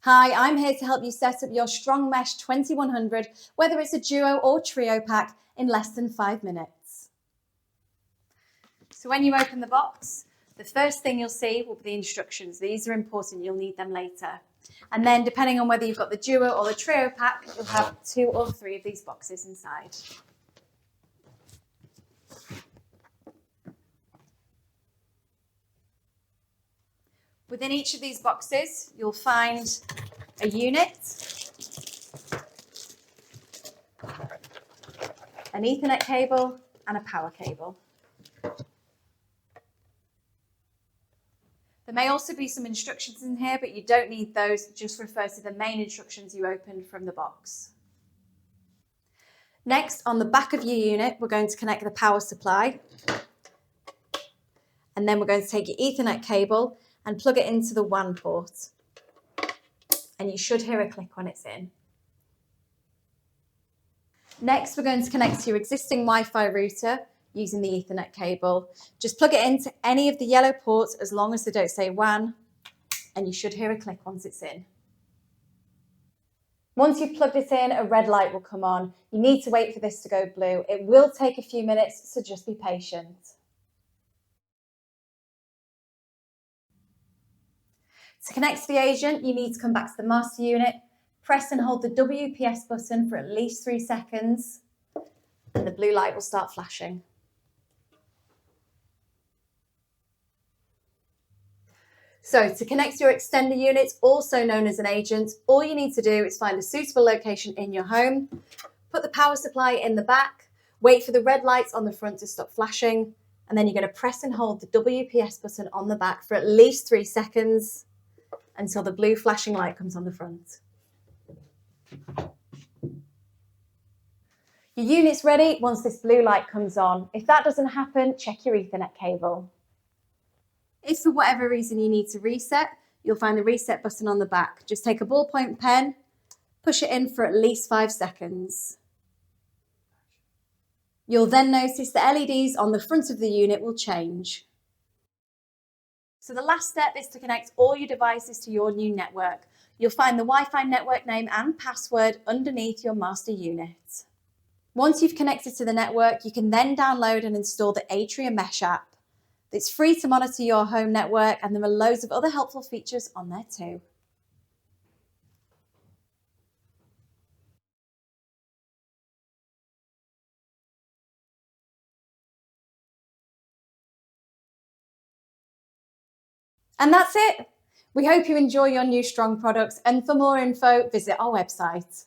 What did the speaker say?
Hi, I'm here to help you set up your Strong Mesh 2100, whether it's a duo or trio pack, in less than 5 minutes. So when you open the box, the first thing you'll see will be the instructions. These are important, you'll need them later. And then depending on whether you've got the duo or the trio pack, you'll have 2 or 3 of these boxes inside. Within each of these boxes, you'll find a unit, an Ethernet cable, and a power cable. There may also be some instructions in here, but you don't need those. Just refer to the main instructions you opened from the box. Next, on the back of your unit, we're going to connect the power supply. And then we're going to take your Ethernet cable and plug it into the WAN port. And you should hear a click when it's in. Next, we're going to connect to your existing Wi-Fi router using the Ethernet cable. Just plug it into any of the yellow ports as long as they don't say WAN, and you should hear a click once it's in. Once you've plugged it in, a red light will come on. You need to wait for this to go blue. It will take a few minutes, so just be patient. To connect to the agent, you need to come back to the master unit, press and hold the WPS button for at least 3 seconds, and the blue light will start flashing. So to connect to your extender unit, also known as an agent, all you need to do is find a suitable location in your home, put the power supply in the back, wait for the red lights on the front to stop flashing, and then you're going to press and hold the WPS button on the back for at least 3 seconds until the blue flashing light comes on the front. Your unit's ready once this blue light comes on. If that doesn't happen, check your Ethernet cable. If for whatever reason you need to reset, you'll find the reset button on the back. Just take a ballpoint pen, push it in for at least 5 seconds. You'll then notice the LEDs on the front of the unit will change. So the last step is to connect all your devices to your new network. You'll find the Wi-Fi network name and password underneath your master unit. Once you've connected to the network, you can then download and install the Atria Mesh app. It's free to monitor your home network, and there are loads of other helpful features on there too. And that's it. We hope you enjoy your new Strong products, and for more info, visit our website.